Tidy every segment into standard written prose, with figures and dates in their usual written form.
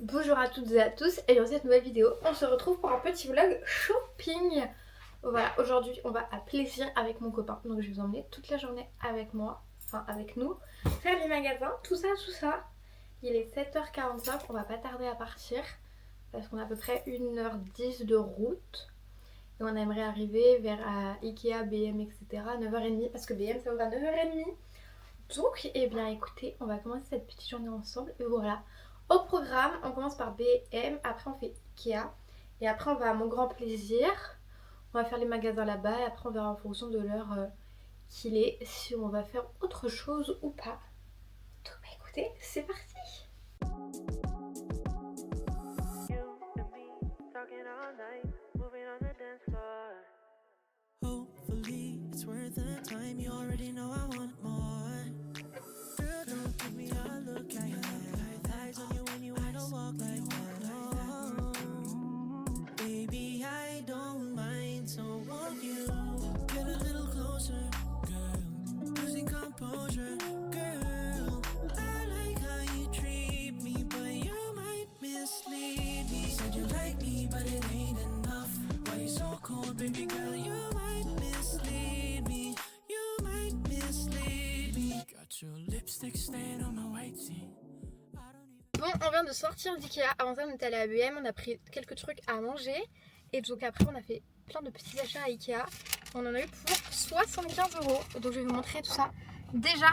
Bonjour à toutes et à tous, et dans cette nouvelle vidéo, on se retrouve pour un petit vlog shopping. Voilà, aujourd'hui on va à Plaisir avec mon copain, donc je vais vous emmener toute la journée avec moi, enfin avec nous, faire les magasins, tout ça, tout ça. Il est 7h45, on va pas tarder à partir, parce qu'on a à peu près 1h10 de route. Et on aimerait arriver vers Ikea, BM, etc. à 9h30, parce que BM ça ouvre à 9h30. Donc, eh bien écoutez, on va commencer cette petite journée ensemble, et voilà. Au programme, on commence par BM, après on fait Ikea, et après on va à Mon Grand Plaisir. On va faire les magasins là-bas, et après on verra en fonction de l'heure qu'il est, si on va faire autre chose ou pas. Donc bah écoutez, c'est parti. Hopefully it's worth the time. You already know I want more. Girl, don't give me a look like that. Eyes on you when you wanna walk like that. Oh, baby, I don't mind. So won't you get a little closer, girl? Losing composure, girl. I like how you treat me, but you might mislead me. Said you like me, but it ain't enough. Why you so cold, baby girl? You might mislead me. You might mislead me. Got your lipstick stain on my white tee. Bon, on vient de sortir d'Ikea. Avant ça, on était allé à BM, on a pris quelques trucs à manger. Et donc après, on a fait plein de petits achats à Ikea. On en a eu pour 75 €. Donc je vais vous montrer tout ça. Déjà,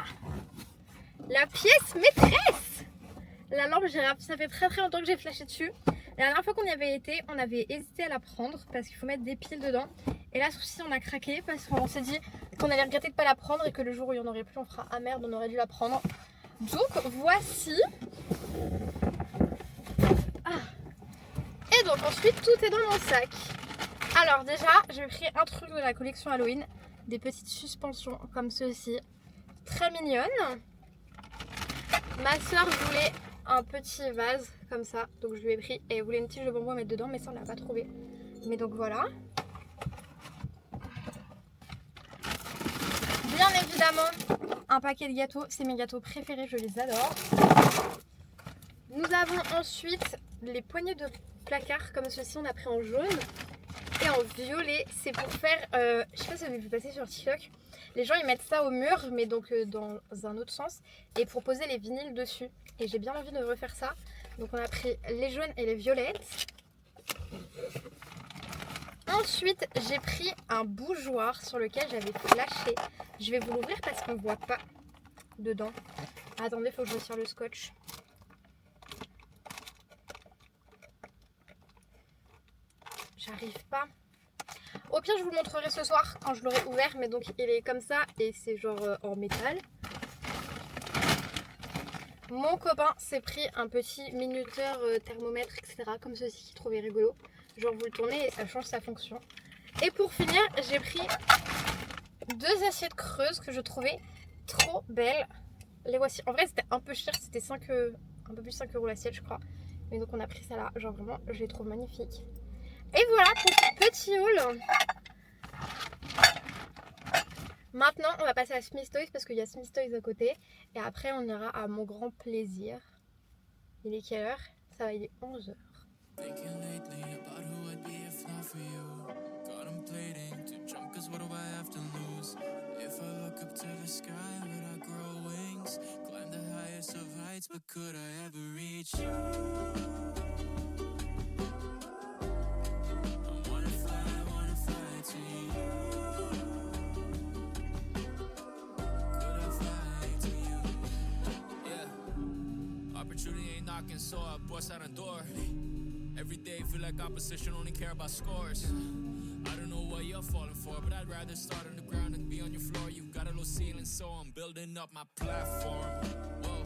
la pièce maîtresse, la lampe girafe. Ça fait très longtemps que j'ai flashé dessus. La dernière fois qu'on y avait été, on avait hésité à la prendre parce qu'il faut mettre des piles dedans. Et là, souci, on a craqué parce qu'on s'est dit qu'on allait regretter de ne pas la prendre et que le jour où il n'y en aurait plus, on fera ah merde, on aurait dû la prendre. Donc voici. Et donc ensuite, tout est dans mon sac. Alors déjà, j'ai pris un truc de la collection Halloween, des petites suspensions comme ceci, très mignonnes. Ma soeur voulait un petit vase comme ça, donc je lui ai pris, et elle voulait une tige de bambou à mettre dedans, mais ça on l'a pas trouvé. Mais donc voilà. Bien évidemment, un paquet de gâteaux, c'est mes gâteaux préférés, je les adore. Nous avons ensuite les poignées de placard comme ceci, on a pris en jaune et en violet. C'est pour faire, je sais pas si vous avez vu passer sur TikTok, les gens ils mettent ça au mur, mais donc dans un autre sens, et pour poser les vinyles dessus. Et j'ai bien envie de refaire ça. Donc on a pris les jaunes et les violettes. Ensuite j'ai pris un bougeoir sur lequel j'avais flashé. Je vais vous l'ouvrir parce qu'on ne voit pas dedans. Attendez, faut que je retire le scotch. J'arrive pas. Au pire je vous le montrerai ce soir quand je l'aurai ouvert, mais donc il est comme ça et c'est genre en métal. Mon copain s'est pris un petit minuteur thermomètre etc. comme ceci qu'il trouvait rigolo. Genre vous le tournez et ça change sa fonction. Et pour finir j'ai pris deux assiettes creuses que je trouvais trop belles. Les voici. En vrai c'était un peu cher, c'était un peu plus de 5 € l'assiette je crois. Mais donc on a pris ça là, genre vraiment je les trouve magnifiques. Et voilà pour ce petit haul. Maintenant on va passer à Smith Toys parce qu'il y a Smith Toys à côté. Et après on ira à Mon Grand Plaisir. Il est quelle heure? Ça va, il est 11h. Opportunity ain't knocking, so I bust out a door. Every day feel like opposition only care about scores. I don't know what you're falling for, but I'd rather start on the ground and be on your floor. You've got a low ceiling, so I'm building up my platform. Whoa,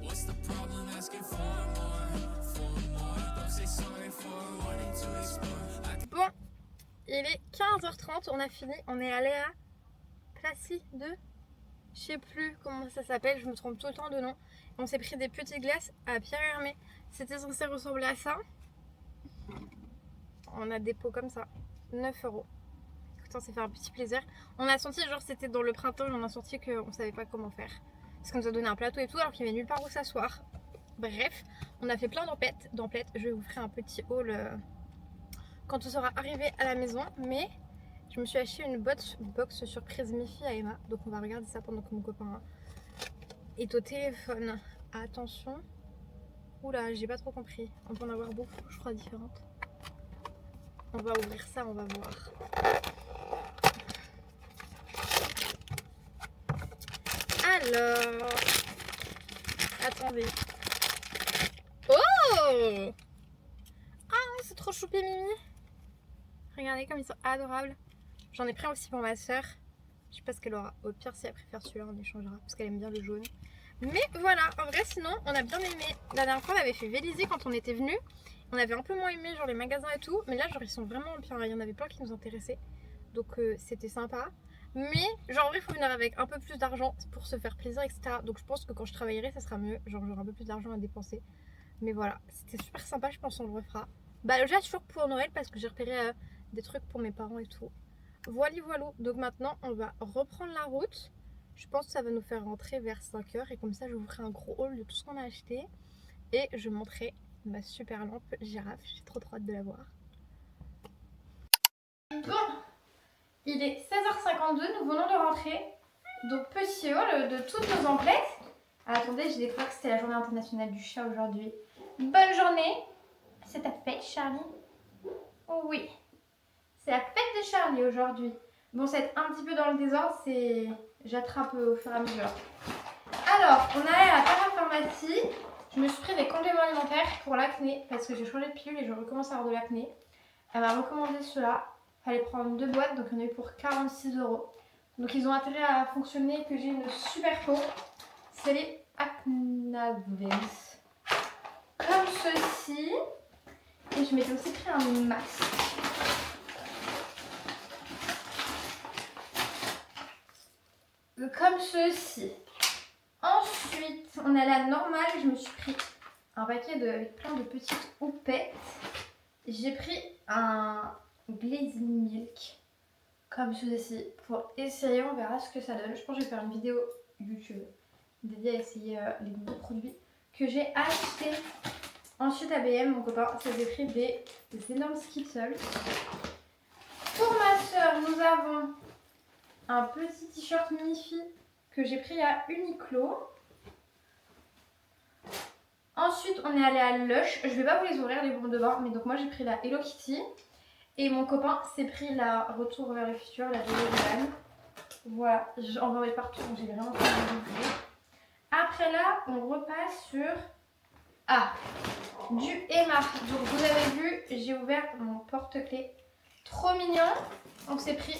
what's the problem asking for more? Don't say sorry for wanting to explore. Bon, il est 15h30, on a fini, on est allé à Placy de... Je sais plus comment ça s'appelle, je me trompe tout le temps de nom. On s'est pris des petites glaces à Pierre Hermé. C'était censé ressembler à ça. On a des pots comme ça, 9 €. Écoute, on s'est fait un petit plaisir. On a senti genre c'était dans le printemps, mais on a senti qu'on savait pas comment faire. Parce qu'on nous a donné un plateau et tout alors qu'il n'y avait nulle part où s'asseoir. Bref, on a fait plein d'emplettes. Je vous ferai un petit haul quand on sera arrivé à la maison. Mais je me suis acheté une box surprise Miffy à Emma. Donc on va regarder ça pendant que mon copain est au téléphone. Attention. Oula, j'ai pas trop compris. On peut en avoir beaucoup, je crois, différentes. On va ouvrir ça, on va voir. Alors, attendez. Oh! Ah, c'est trop choupi Mimi. Regardez comme ils sont adorables. J'en ai pris aussi pour ma soeur. Je sais pas ce qu'elle aura. Au pire, si elle préfère celui-là, on échangera parce qu'elle aime bien le jaune. Mais voilà, en vrai, sinon, on a bien aimé. La dernière fois, on avait fait Vélizy quand on était venus. On avait un peu moins aimé, genre les magasins et tout. Mais là, genre, ils sont vraiment bien. Il y en avait plein qui nous intéressaient. Donc, c'était sympa. Mais, genre, en vrai, il faut venir avec un peu plus d'argent pour se faire plaisir, etc. Donc, je pense que quand je travaillerai, ça sera mieux. Genre, j'aurai un peu plus d'argent à dépenser. Mais voilà, c'était super sympa. Je pense qu'on le refera. Bah, déjà, toujours pour Noël parce que j'ai repéré des trucs pour mes parents et tout. Voilà, voilà. Donc maintenant, on va reprendre la route. Je pense que ça va nous faire rentrer vers 5h. Et comme ça, je vous ferai un gros haul de tout ce qu'on a acheté. Et je montrerai ma super lampe girafe. J'ai trop hâte de la voir. Bon, il est 16h52. Nous venons de rentrer. Donc petit haul de toutes nos emplettes. Ah, attendez, j'ai découvert que c'était la journée internationale du chat aujourd'hui. Bonne journée. C'est ta fête, Charlie? Oh oui. C'est la fête de Charlie aujourd'hui. Bon, c'est un petit peu dans le désordre, c'est... J'attrape au fur et à mesure. Alors, on est à la parapharmacie. Je me suis pris des compléments alimentaires pour l'acné parce que j'ai changé de pilule et je recommence à avoir de l'acné. Elle m'a recommandé cela. Il fallait prendre 2 boîtes, donc on a eu pour 46 €. Donc ils ont intérêt à fonctionner, que j'ai une super peau. C'est les Acnavens. Comme ceci. Et je m'étais aussi pris un masque. Comme ceci. Ensuite, on a la normale. Je me suis pris un paquet avec plein de petites houpettes. J'ai pris un Glazing Milk. Comme ceci. Pour essayer, on verra ce que ça donne. Je pense que je vais faire une vidéo YouTube dédiée à essayer les nouveaux produits que j'ai achetés. Ensuite, ABM, mon copain, s'est pris des énormes Skittles. Pour ma soeur, nous avons un petit t-shirt Miffy que j'ai pris à Uniqlo. Ensuite, on est allé à Lush. Je vais pas vous les ouvrir, les bombes de bain, mais donc moi j'ai pris la Hello Kitty. Et mon copain s'est pris la Retour vers le futur, la Vélo Mulan. Voilà, j'en vois partout, donc j'ai vraiment pas envie de l'ouvrir. Après là, on repasse sur... Ah, du Emma. Donc vous avez vu, j'ai ouvert mon porte-clés. Trop mignon. On s'est pris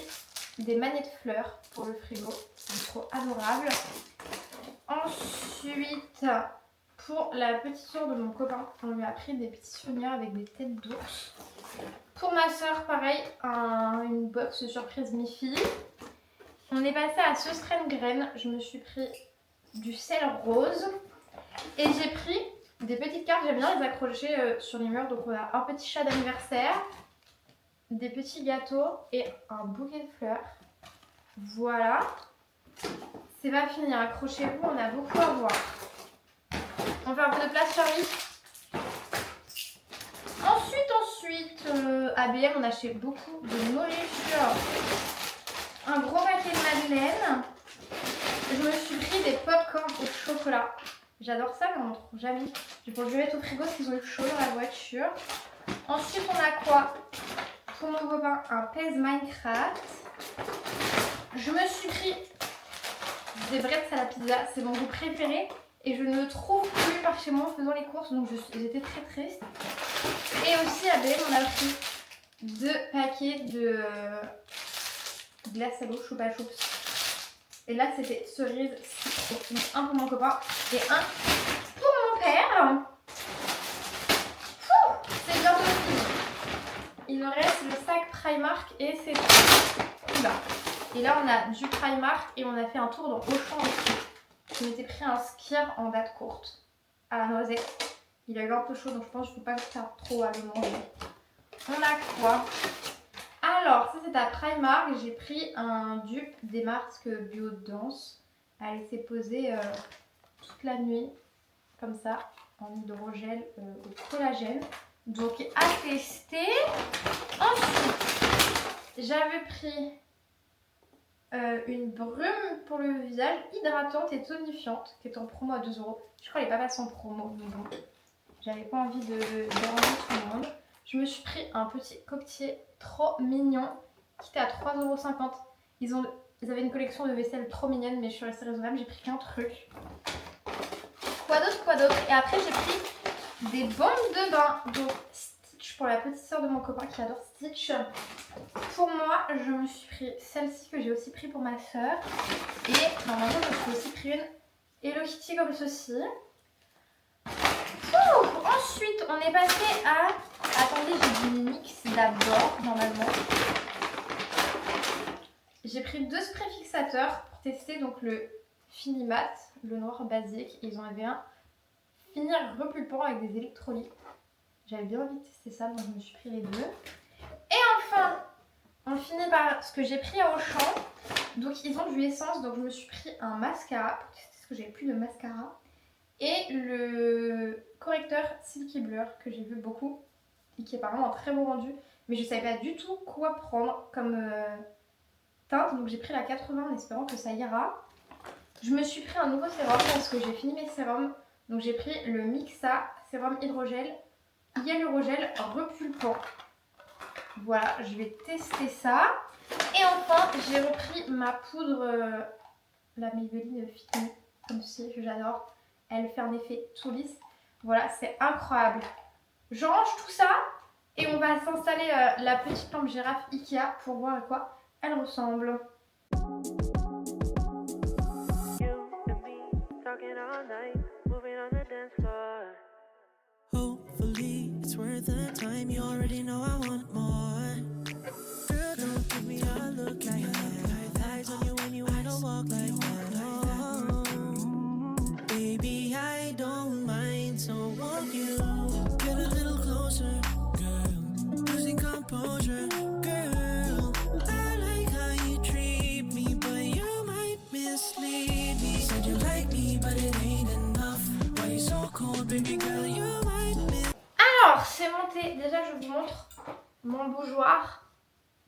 des magnettes fleurs pour le frigo. C'est trop adorable. Ensuite, pour la petite soeur de mon copain, on lui a pris des petits souvenirs avec des têtes d'ours. Pour ma soeur, pareil, une box surprise Miffy. On est passé à Söstrem Graine. Je me suis pris du sel rose. Et j'ai pris des petites cartes. J'aime bien les accrocher sur les murs. Donc on a un petit chat d'anniversaire, des petits gâteaux et un bouquet de fleurs. Voilà. C'est pas fini, accrochez-vous, on a beaucoup à voir. On fait un peu de place, Charlie. Ensuite, ABM, on a acheté beaucoup de nourriture. Un gros paquet de madeleine. Je me suis pris des pop-corn au chocolat. J'adore ça, mais on ne trouve jamais. Je vais le mettre au frigo parce qu'ils ont eu chaud dans la voiture. Ensuite, on a quoi? Pour mon copain, un PES Minecraft. Je me suis pris des brettes à la pizza. C'est mon goût préféré. Et je ne le trouve plus par chez moi en faisant les courses. Donc j'étais très triste. Et aussi à BM, on a pris 2 paquets de glace à l'eau, choupa choups. Et là, c'était cerise citron. Un pour mon copain et un pour mon père. C'est bientôt fini. Il nous reste le sac Primark et c'est tout là. Et là, on a du Primark et on a fait un tour dans Auchan aussi. Je m'étais pris un skier en date courte à la noisette. Il a eu un peu chaud, donc je pense que je ne peux pas faire trop à le manger. On a quoi? Alors, ça c'est à Primark. J'ai pris un dupe des masques bio de danse. Elle s'est posée toute la nuit, comme ça. en hydrogel au collagène. Donc à tester. Ensuite, j'avais pris une brume pour le visage hydratante et tonifiante qui est en promo à 2 €. Je crois qu'elle n'est pas passée en promo, mais bon, j'avais pas envie de déranger tout le monde. Je me suis pris un petit coquetier trop mignon qui était à 3,50 €. Ils avaient une collection de vaisselle trop mignonne, mais je suis restée raisonnable, j'ai pris qu'un truc. Quoi d'autre? Et après j'ai pris des bombes de bain. Donc Stitch pour la petite soeur de mon copain qui adore Stitch. Pour moi, je me suis pris celle-ci que j'ai aussi pris pour ma soeur. Et normalement, je me suis aussi pris une Hello Kitty comme ceci. Ensuite, on est passé à... Attendez, j'ai du mix d'abord, normalement. J'ai pris 2 sprays fixateurs pour tester donc le Finimat, le noir basique. Ils en avaient un finir repulpant avec des électrolytes. J'avais bien envie de tester ça, donc je me suis pris les 2. Et enfin, on finit par ce que j'ai pris à Auchan. Donc ils ont du essence, donc je me suis pris un mascara pour tester ce que j'avais plus de mascara. Et le correcteur Silky Blur que j'ai vu beaucoup et qui est apparemment très bon rendu. Mais je savais pas du tout quoi prendre comme teinte, donc j'ai pris la 80 en espérant que ça ira. Je me suis pris un nouveau sérum parce que j'ai fini mes sérums. Donc j'ai pris le Mixa sérum hydrogel, hyalurogel repulpant. Voilà, je vais tester ça. Et enfin, j'ai repris ma poudre, la Maybelline Fit Me, comme si j'adore. Elle fait un effet tout lisse. Voilà, c'est incroyable. Je range tout ça et on va s'installer la petite lampe girafe Ikea pour voir à quoi elle ressemble. Hopefully it's worth the time. You already know I want more. Girl, don't give me a look like that. Eyes on you when you wanna walk like that. Oh, baby, I don't mind. So won't you get a little closer, girl? Losing composure, girl. I like how you treat me, but you might mislead me. Said you like me, but it ain't enough. Why you so cold, baby girl? You might miss. Alors, c'est monté. Déjà, je vous montre mon bougeoir.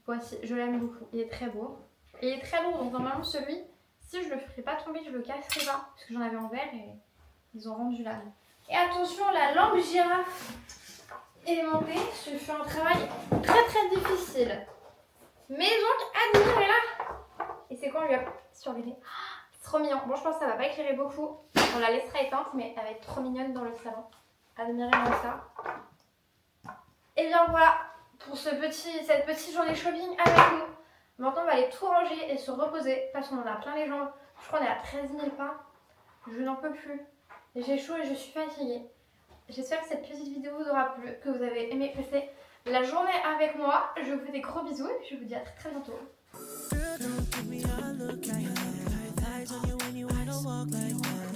Voici, je l'aime beaucoup. Il est très beau. Et il est très lourd. Donc, normalement, celui, si je le ferais pas tomber, je le casserais pas. Parce que j'en avais en verre et ils ont rendu là. Et attention, la lampe girafe est montée. Je fais un travail très difficile. Mais donc, admirez-la. Et c'est quoi, on lui a surveillé. C'est trop mignon. Bon, je pense que ça va pas éclairer beaucoup. On la laissera éteinte, mais elle va être trop mignonne dans le salon. Admirez-moi ça. Et bien voilà pour cette petite journée shopping avec nous. Maintenant on va aller tout ranger et se reposer parce qu'on en a plein les jambes. Je crois qu'on est à 13 000 pas. Je n'en peux plus. J'ai chaud et je suis fatiguée. J'espère que cette petite vidéo vous aura plu, que vous avez aimé passer la journée avec moi. Je vous fais des gros bisous et puis je vous dis à très bientôt. Girl, don't give me a look like that. Eyes on you when you wanna walk like that.